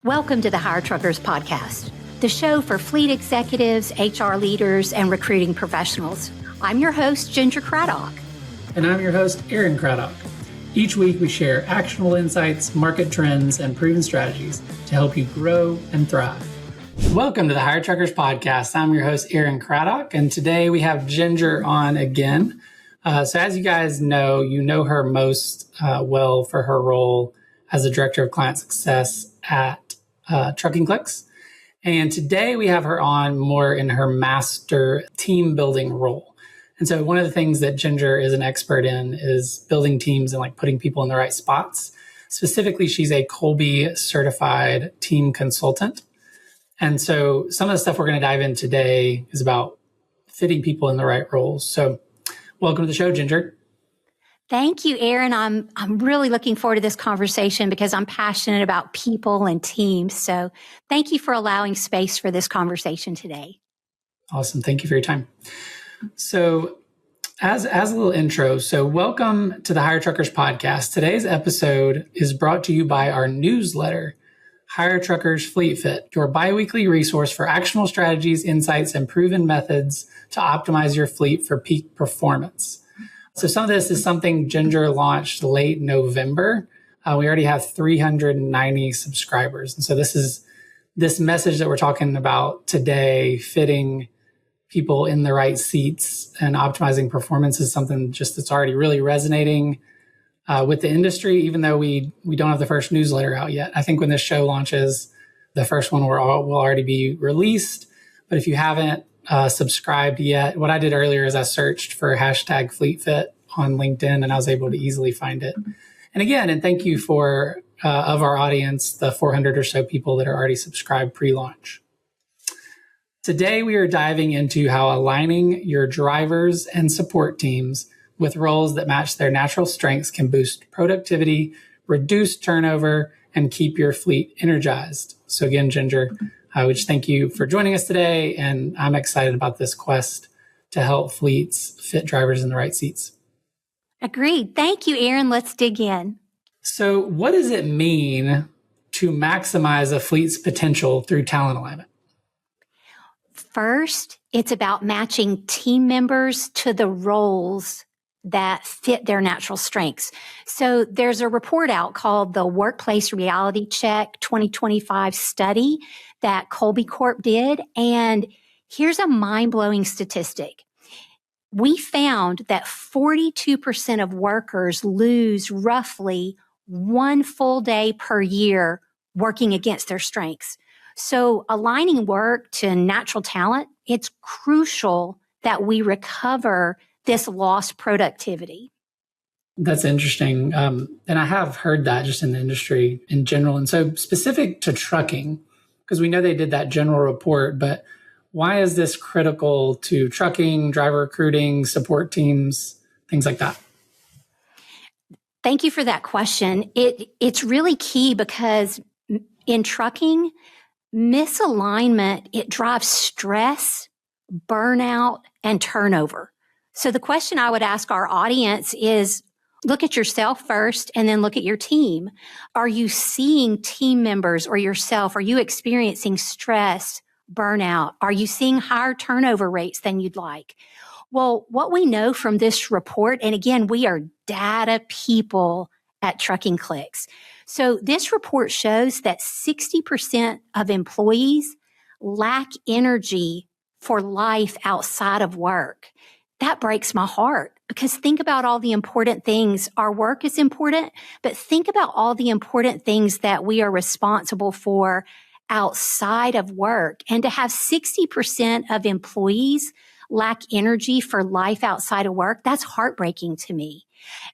Welcome to the Hire Truckers Podcast, the show for fleet executives, HR leaders, and recruiting professionals. I'm your host, Ginger Craddock. And I'm your host, Aaron Craddock. Each week we share actionable insights, market trends, and proven strategies to help you grow and thrive. Welcome to the Hire Truckers Podcast. I'm your host, Aaron Craddock, and today we have Ginger on again. So as you guys know, you know her most well for her role as the Director of Client Success at Trucking Clicks. And today we have her on more in her master team building role. And so one of the things that Ginger is an expert in is building teams and like putting people in the right spots. Specifically, she's a Colby certified team consultant. And so some of the stuff we're going to dive in today is about fitting people in the right roles. So welcome to the show, Ginger. Thank you, Aaron. I'm really looking forward to this conversation because I'm passionate about people and teams. So thank you for allowing space for this conversation today. Awesome. Thank you for your time. So as a little intro, so welcome to the Hire Truckers Podcast. Today's episode is brought to you by our newsletter, Hire Truckers Fleet Fit, your biweekly resource for actionable strategies, insights, and proven methods to optimize your fleet for peak performance. So some of this is something Ginger launched late November. We already have 390 subscribers. And so this message that we're talking about today, fitting people in the right seats and optimizing performance, is something just that's already really resonating with the industry, even though we don't have the first newsletter out yet. I think when this show launches, the first one will already be released. But if you haven't subscribed yet, what I did earlier is I searched for hashtag FleetFit on LinkedIn and I was able to easily find it. And again, and thank you for of our audience, the 400 or so people that are already subscribed pre-launch. Today, we are diving into how aligning your drivers and support teams with roles that match their natural strengths can boost productivity, reduce turnover, and keep your fleet energized. So again, Ginger, I would just thank you for joining us today, and I'm excited about this quest to help fleets fit drivers in the right seats. Agreed. Thank you, Aaron. Let's dig in. So what does it mean to maximize a fleet's potential through talent alignment? First, it's about matching team members to the roles that fit their natural strengths. So there's a report out called the Workplace Reality Check 2025 study that Colby Corp did. And here's a mind-blowing statistic. We found that 42% of workers lose roughly one full day per year working against their strengths. So aligning work to natural talent, it's crucial that we recover this lost productivity. That's interesting. And I have heard that just in the industry in general. And so specific to trucking, because we know they did that general report, but why is this critical to trucking, driver recruiting, support teams, things like that? Thank you for that question. It's really key because in trucking, misalignment, it drives stress, burnout, and turnover. So the question I would ask our audience is, look at yourself first and then look at your team. Are you seeing team members or yourself? Are you experiencing stress, burnout? Are you seeing higher turnover rates than you'd like? Well, what we know from this report, and again, we are data people at Trucking Clicks. So this report shows that 60% of employees lack energy for life outside of work. That breaks my heart because think about all the important things. Our work is important, but think about all the important things that we are responsible for outside of work. And to have 60% of employees lack energy for life outside of work, that's heartbreaking to me.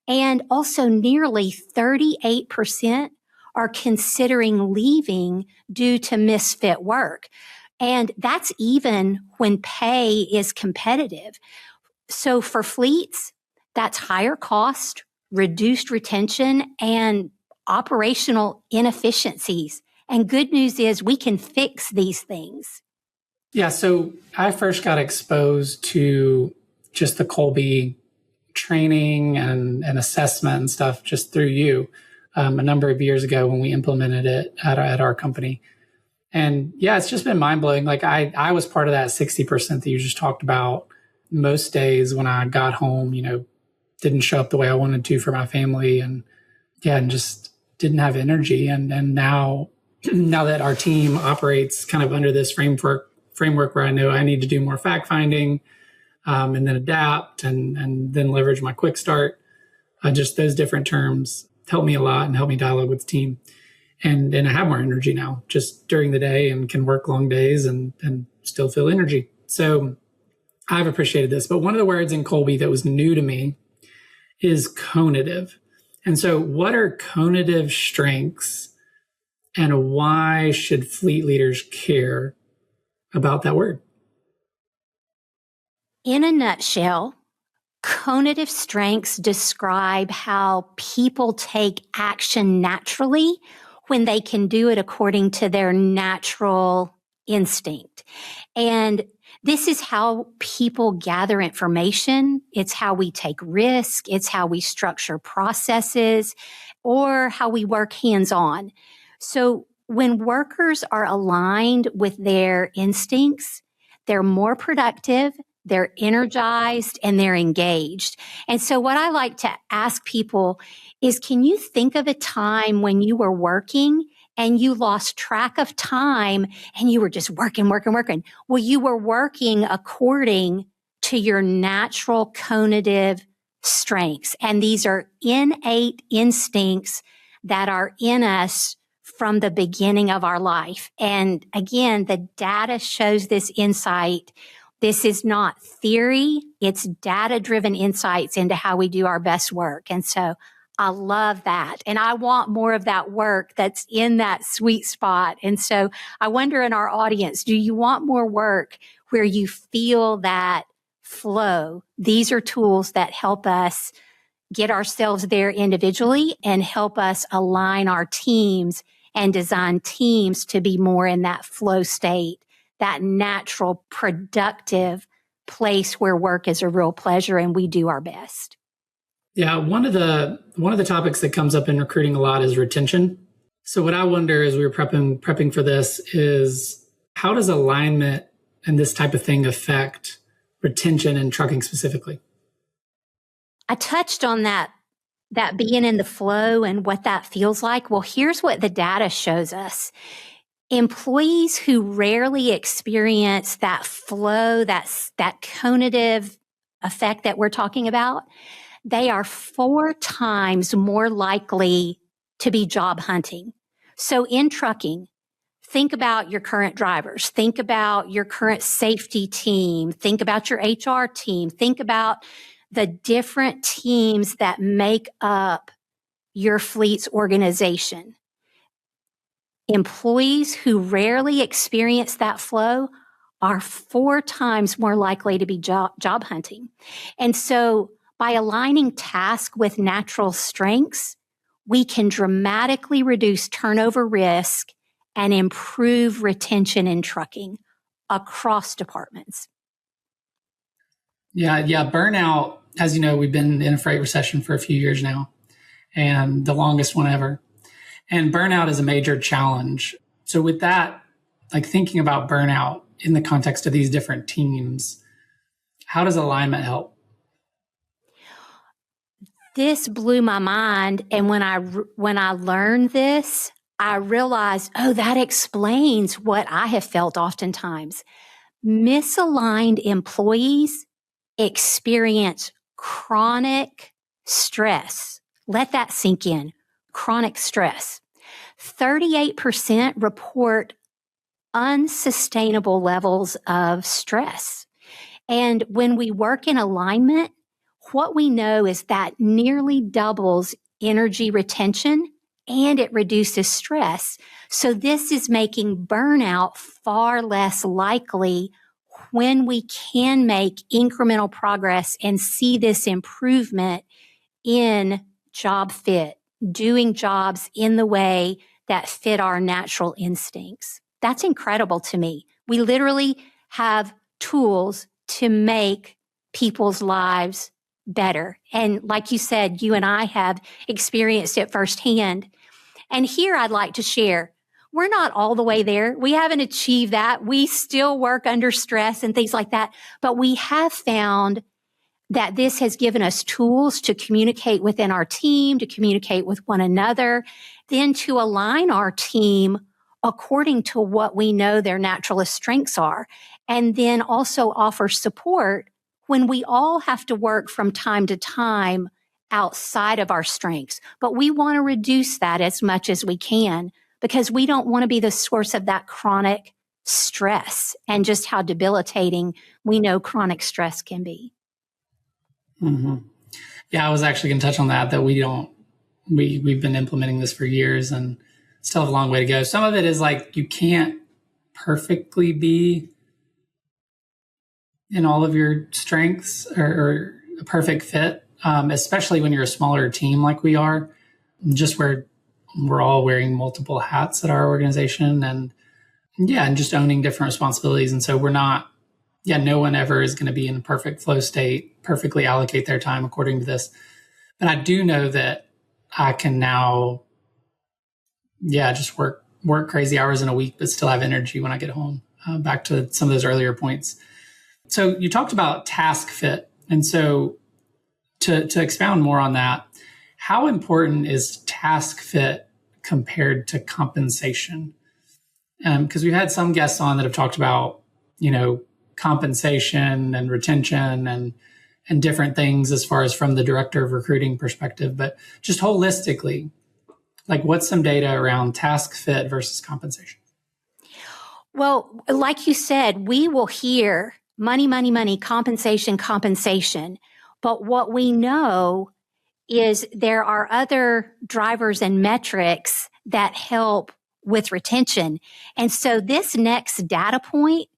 And also nearly 38% are considering leaving due to misfit work. And that's even when pay is competitive. So for fleets, that's higher cost, reduced retention, and operational inefficiencies. And good news is we can fix these things. Yeah, so I first got exposed to just the Colby training and assessment and stuff just through you. a number of years ago when we implemented it at our company. And yeah, it's just been mind blowing. Like I was part of that 60% that you just talked about. Most days when I got home, didn't show up the way I wanted to for my family, and just didn't have energy. And now, now that our team operates kind of under this framework where I know I need to do more fact finding, and then adapt and then leverage my quick start, just those different terms help me a lot and help me dialogue with the team. And I have more energy now just during the day and can work long days and still feel energy. So I've appreciated this. But one of the words in Kolbe that was new to me is conative. And so what are conative strengths, and why should fleet leaders care about that word? In a nutshell, conative strengths describe how people take action naturally when they can do it according to their natural instinct. And this is how people gather information. It's how we take risk. It's how we structure processes, or how we work hands-on. So when workers are aligned with their instincts, they're more productive, they're energized, and they're engaged. And so what I like to ask people is, can you think of a time when you were working and you lost track of time and you were just working? Well, you were working according to your natural conative strengths. And these are innate instincts that are in us from the beginning of our life. And again, the data shows this insight. This is not theory. It's data-driven insights into how we do our best work. And so I love that. And I want more of that work that's in that sweet spot. And so I wonder, in our audience, do you want more work where you feel that flow? These are tools that help us get ourselves there individually and help us align our teams and design teams to be more in that flow state, that natural, productive place where work is a real pleasure and we do our best. Yeah, one of the topics that comes up in recruiting a lot is retention. So what I wonder as we were prepping for this is, how does alignment and this type of thing affect retention in trucking specifically? I touched on that being in the flow and what that feels like. Well, here's what the data shows us. Employees who rarely experience that flow, that conative effect that we're talking about, they are 4 times more likely to be job hunting. So in trucking, think about your current drivers, think about your current safety team, think about your HR team, think about the different teams that make up your fleet's organization. Employees who rarely experience that flow are 4 times more likely to be job hunting. And so by aligning task with natural strengths, we can dramatically reduce turnover risk and improve retention in trucking across departments. Yeah. Burnout, as you know, we've been in a freight recession for a few years now, and the longest one ever. And burnout is a major challenge. So with that, like thinking about burnout in the context of these different teams, how does alignment help? This blew my mind. And when I learned this, I realized, that explains what I have felt oftentimes. Misaligned employees experience chronic stress. Let that sink in. Chronic stress. 38% report unsustainable levels of stress. And when we work in alignment, what we know is that nearly doubles energy retention and it reduces stress. So this is making burnout far less likely when we can make incremental progress and see this improvement in job fit, doing jobs in the way that fit our natural instincts. That's incredible to me. We literally have tools to make people's lives better. And like you said, you and I have experienced it firsthand. And here I'd like to share, we're not all the way there. We haven't achieved that. We still work under stress and things like that. But we have found that this has given us tools to communicate within our team, to communicate with one another, then to align our team according to what we know their natural strengths are, and then also offer support when we all have to work from time to time outside of our strengths. But we want to reduce that as much as we can because we don't want to be the source of that chronic stress and just how debilitating we know chronic stress can be. Mm-hmm. Yeah, I was actually going to touch on that we've been implementing this for years and still have a long way to go. Some of it is like you can't perfectly be in all of your strengths or a perfect fit, especially when you're a smaller team like we are, just where we're all wearing multiple hats at our organization and just owning different responsibilities. And so no one ever is going to be in a perfect flow state, perfectly allocate their time according to this. But I do know that I can now, just work crazy hours in a week, but still have energy when I get home. Back to some of those earlier points. So you talked about task fit. And so to expound more on that, how important is task fit compared to compensation? Because we've had some guests on that have talked about, compensation and retention and different things as far as from the director of recruiting perspective, but just holistically, like what's some data around task fit versus compensation? Well, like you said, we will hear money, money, money, compensation, compensation. But what we know is there are other drivers and metrics that help with retention. And so this next data point,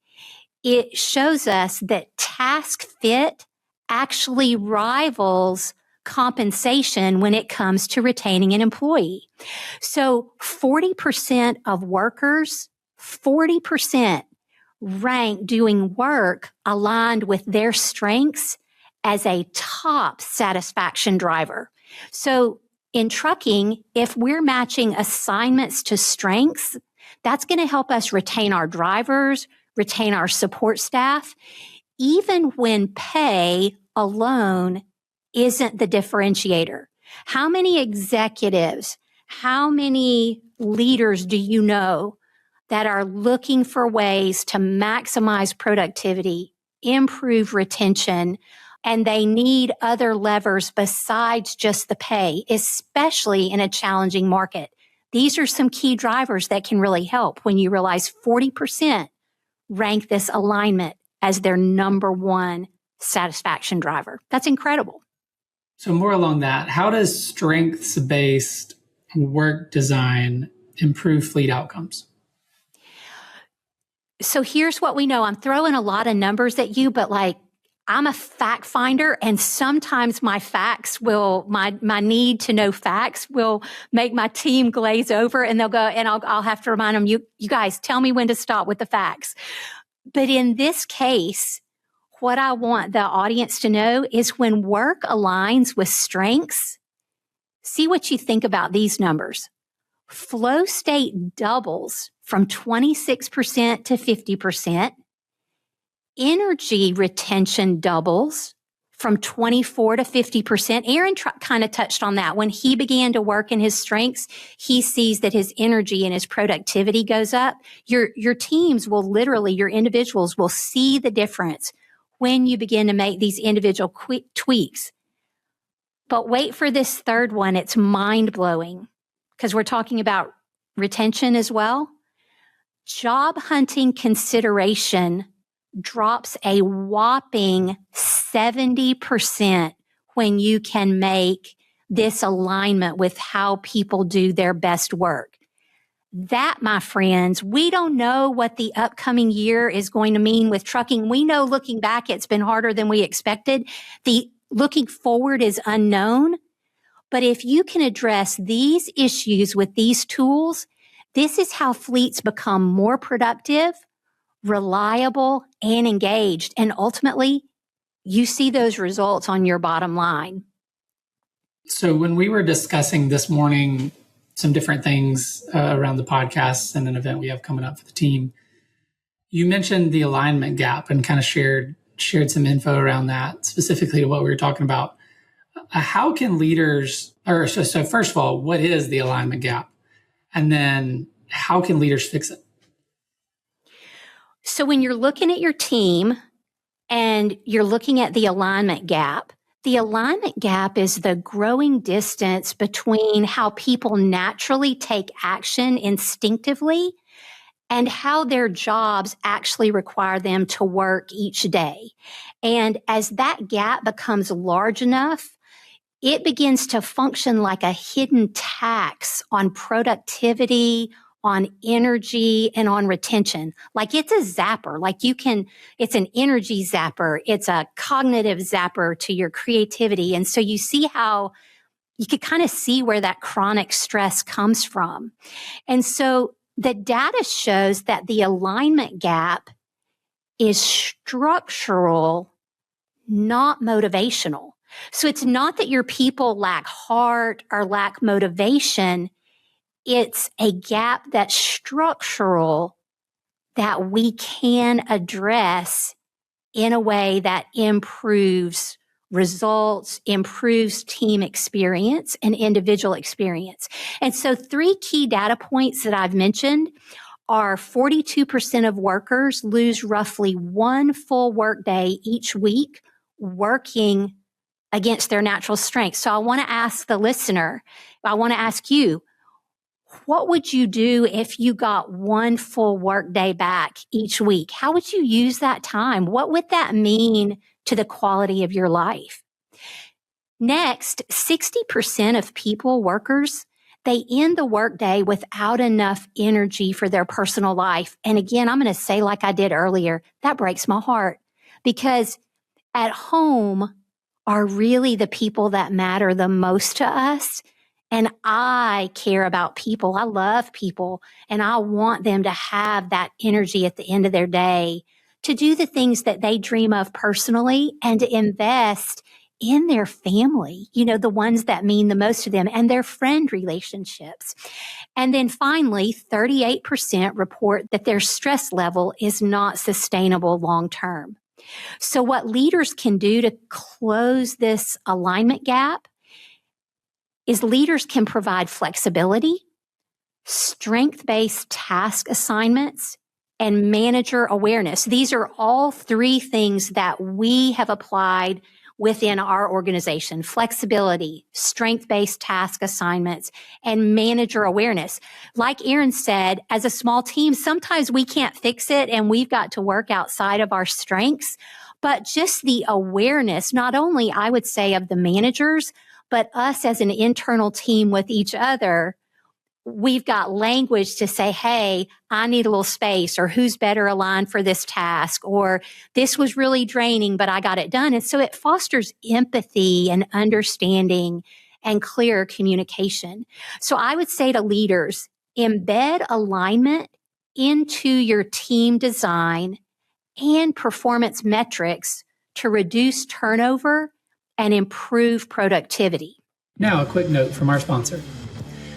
it shows us that task fit actually rivals compensation when it comes to retaining an employee. So 40% of workers, 40% rank doing work aligned with their strengths as a top satisfaction driver. So in trucking, if we're matching assignments to strengths, that's going to help us retain our drivers, retain our support staff, even when pay alone isn't the differentiator. How many executives, how many leaders do you know that are looking for ways to maximize productivity, improve retention, and they need other levers besides just the pay, especially in a challenging market? These are some key drivers that can really help when you realize 40% rank this alignment as their number one satisfaction driver. That's incredible. So more along that, how does strengths-based work design improve fleet outcomes? So here's what we know. I'm throwing a lot of numbers at you, but I'm a fact finder, and sometimes my facts my need to know facts will make my team glaze over, and they'll go, and I'll have to remind them, you guys, tell me when to stop with the facts. But in this case, what I want the audience to know is when work aligns with strengths, see what you think about these numbers. Flow state doubles from 26% to 50%. Energy retention doubles from 24 to 50%. Aaron kind of touched on that. When he began to work in his strengths, he sees that his energy and his productivity goes up. Your teams will literally, your individuals will see the difference when you begin to make these individual quick tweaks. But wait for this third one. It's mind-blowing because we're talking about retention as well. Job hunting consideration drops a whopping 70% when you can make this alignment with how people do their best work. That, my friends, we don't know what the upcoming year is going to mean with trucking. We know looking back, it's been harder than we expected. The looking forward is unknown. But if you can address these issues with these tools, this is how fleets become more productive, reliable, and engaged. And ultimately, you see those results on your bottom line. So when we were discussing this morning some different things around the podcast and an event we have coming up for the team, you mentioned the alignment gap and kind of shared some info around that, specifically to what we were talking about. How can leaders, so first of all, what is the alignment gap? And then how can leaders fix it? So when you're looking at your team and you're looking at the alignment gap is the growing distance between how people naturally take action instinctively and how their jobs actually require them to work each day. And as that gap becomes large enough, it begins to function like a hidden tax on productivity, on energy, and on retention. Like it's a zapper. It's an energy zapper. It's a cognitive zapper to your creativity. And so you see how you could kind of see where that chronic stress comes from. And so the data shows that the alignment gap is structural, not motivational. So it's not that your people lack heart or lack motivation. It's a gap that's structural that we can address in a way that improves results, improves team experience and individual experience. And so 3 key data points that I've mentioned are 42% of workers lose roughly 1 full workday each week working against their natural strength. So I want to ask the listener, I want to ask you, what would you do if you got 1 full workday back each week? How would you use that time? What would that mean to the quality of your life? Next, 60% of workers, they end the workday without enough energy for their personal life. And again, I'm going to say, like I did earlier, that breaks my heart because at home are really the people that matter the most to us. And I care about people. I love people. And I want them to have that energy at the end of their day to do the things that they dream of personally and to invest in their family, the ones that mean the most to them and their friend relationships. And then finally, 38% report that their stress level is not sustainable long term. So what leaders can do to close this alignment gap is leaders can provide flexibility, strength-based task assignments, and manager awareness. These are all 3 things that we have applied within our organization: flexibility, strength-based task assignments, and manager awareness. Like Erin said, as a small team, sometimes we can't fix it and we've got to work outside of our strengths, but just the awareness, not only I would say of the managers, but us as an internal team with each other, we've got language to say, hey, I need a little space, or who's better aligned for this task, or this was really draining, but I got it done. And so it fosters empathy and understanding and clearer communication. So I would say to leaders, embed alignment into your team design and performance metrics to reduce turnover and improve productivity. Now, a quick note from our sponsor.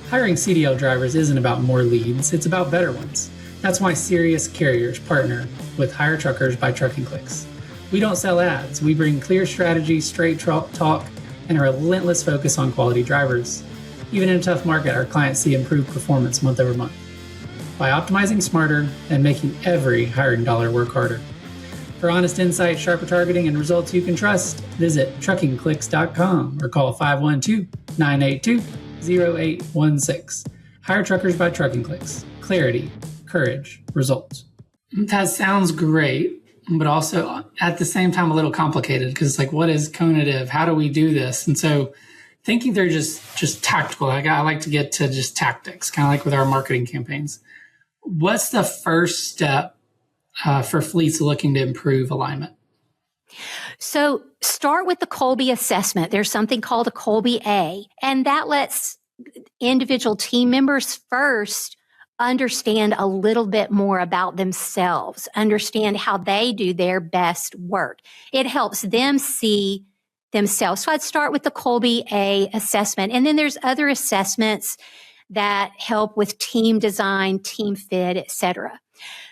Hiring CDL drivers isn't about more leads, it's about better ones. That's why serious carriers partner with Hire Truckers by Trucking Clicks. We don't sell ads, we bring clear strategy, straight talk, and a relentless focus on quality drivers. Even in a tough market, our clients see improved performance month over month by optimizing smarter and making every hiring dollar work harder. For honest insight, sharper targeting, and results you can trust, visit truckingclicks.com or call 512-982-0816. Hire Truckers by Trucking Clicks. Clarity, courage, results. That sounds great, but also at the same time a little complicated because it's like, what is conative? How do we do this? And so thinking they're just tactical. I like to get to just tactics, kind of like with our marketing campaigns. What's the first step for fleets looking to improve alignment? So start with the Colby assessment. There's something called a Colby A, and that lets individual team members first understand a little bit more about themselves, understand how they do their best work. It helps them see themselves. So I'd start with the Kolbe A assessment. And then there's other assessments that help with team design, team fit, et cetera.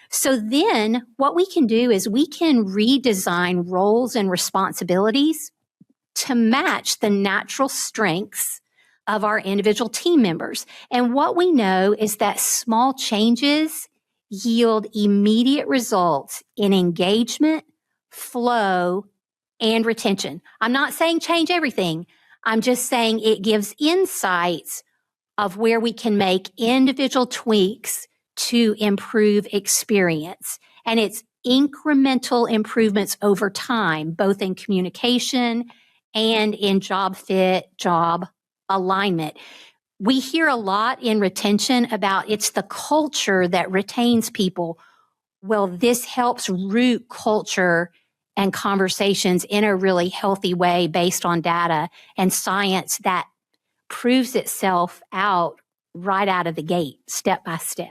So then what we can do is we can redesign roles and responsibilities to match the natural strengths of our individual team members. And what we know is that small changes yield immediate results in engagement, flow, and retention. I'm not saying change everything. I'm just saying it gives insights of where we can make individual tweaks to improve experience. And it's incremental improvements over time, both in communication and in job fit, job alignment. We hear a lot in retention about it's the culture that retains people. Well, this helps root culture and conversations in a really healthy way based on data and science that proves itself out right out of the gate, step by step.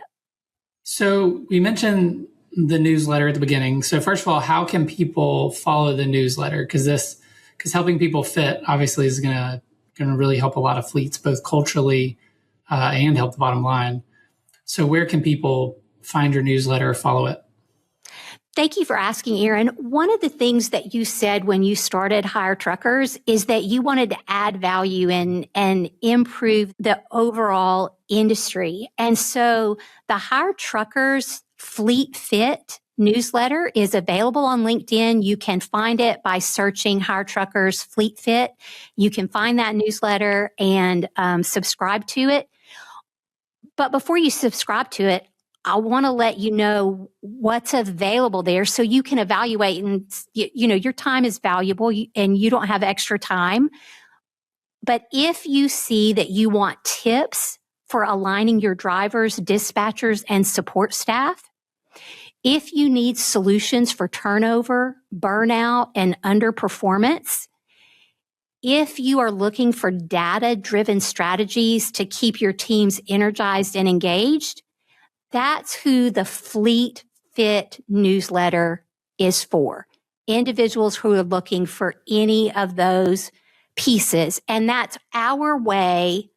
So we mentioned the newsletter at the beginning. So first of all, how can people follow the newsletter? Because helping people fit obviously is going to really help a lot of fleets, both culturally and help the bottom line. So where can people find your newsletter or follow it? Thank you for asking, Aaron. One of the things that you said when you started Hire Truckers is that you wanted to add value and improve the overall industry. And so the Hire Truckers Fleet Fit newsletter is available on LinkedIn. You can find it by searching Hire Truckers Fleet Fit. You can find that newsletter and subscribe to it. But before you subscribe to it, I want to let you know what's available there so you can evaluate. And, your time is valuable and you don't have extra time. But if you see that you want tips for aligning your drivers, dispatchers, and support staff, if you need solutions for turnover, burnout, and underperformance, if you are looking for data-driven strategies to keep your teams energized and engaged, that's who the Fleet Fit newsletter is for. Individuals who are looking for any of those pieces. And that's our way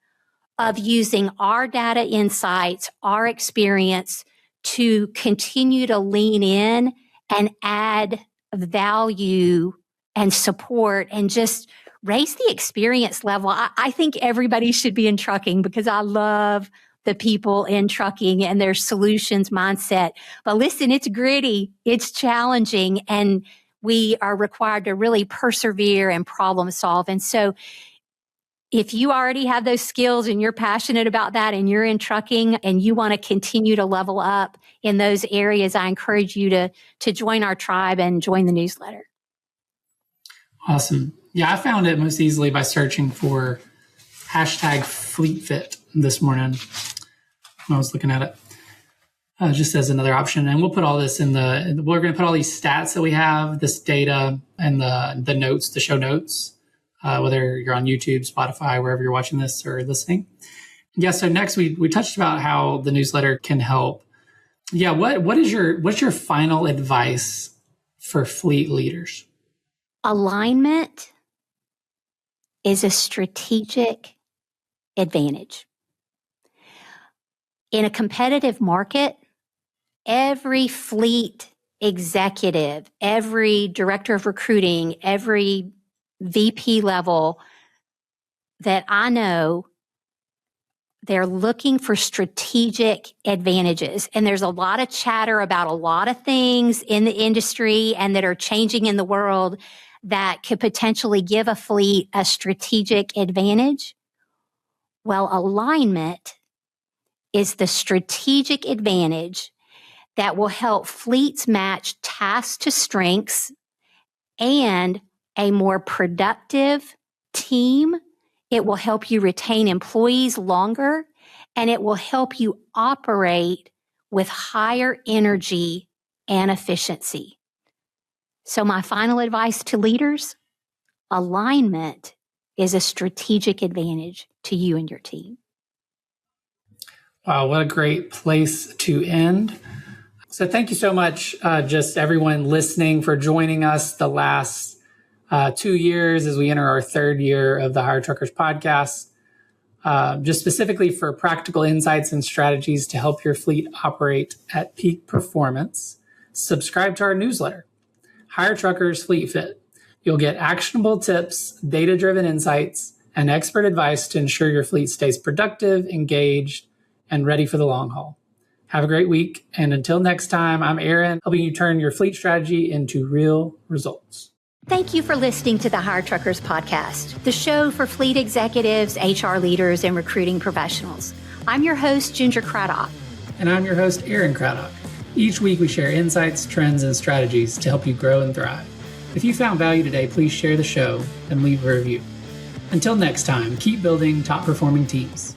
of using our data insights, our experience to continue to lean in and add value and support and just raise the experience level. I think everybody should be in trucking because I love the people in trucking and their solutions mindset. But listen, it's gritty, it's challenging, and we are required to really persevere and problem solve. And so if you already have those skills and you're passionate about that and you're in trucking and you want to continue to level up in those areas, I encourage you to join our tribe and join the newsletter. Awesome. Yeah, I found it most easily by searching for #FleetFit this morning when I was looking at it, just as another option. And we'll put all this we're going to put all these stats that we have, this data, and the notes, the show notes, whether you're on YouTube, Spotify, wherever you're watching this or listening. Yeah. So next we touched about how the newsletter can help. Yeah. What's your final advice for fleet leaders? Alignment is a strategic advantage. In a competitive market, every fleet executive, every director of recruiting, every VP level that I know, they're looking for strategic advantages. And there's a lot of chatter about a lot of things in the industry and that are changing in the world that could potentially give a fleet a strategic advantage. Well, alignment is the strategic advantage that will help fleets match tasks to strengths and a more productive team. It will help you retain employees longer, and it will help you operate with higher energy and efficiency. So my final advice to leaders, alignment is a strategic advantage to you and your team. Wow, what a great place to end. So thank you so much, just everyone listening, for joining us the last 2 years as we enter our third year of the Hire Truckers podcast. Just specifically for practical insights and strategies to help your fleet operate at peak performance, subscribe to our newsletter, Hire Truckers Fleet Fit. You'll get actionable tips, data-driven insights, and expert advice to ensure your fleet stays productive, engaged, and ready for the long haul. Have a great week. And until next time, I'm Aaron, helping you turn your fleet strategy into real results. Thank you for listening to the Hire Truckers podcast, the show for fleet executives, HR leaders, and recruiting professionals. I'm your host, Ginger Craddock. And I'm your host, Aaron Craddock. Each week we share insights, trends, and strategies to help you grow and thrive. If you found value today, please share the show and leave a review. Until next time, keep building top performing teams.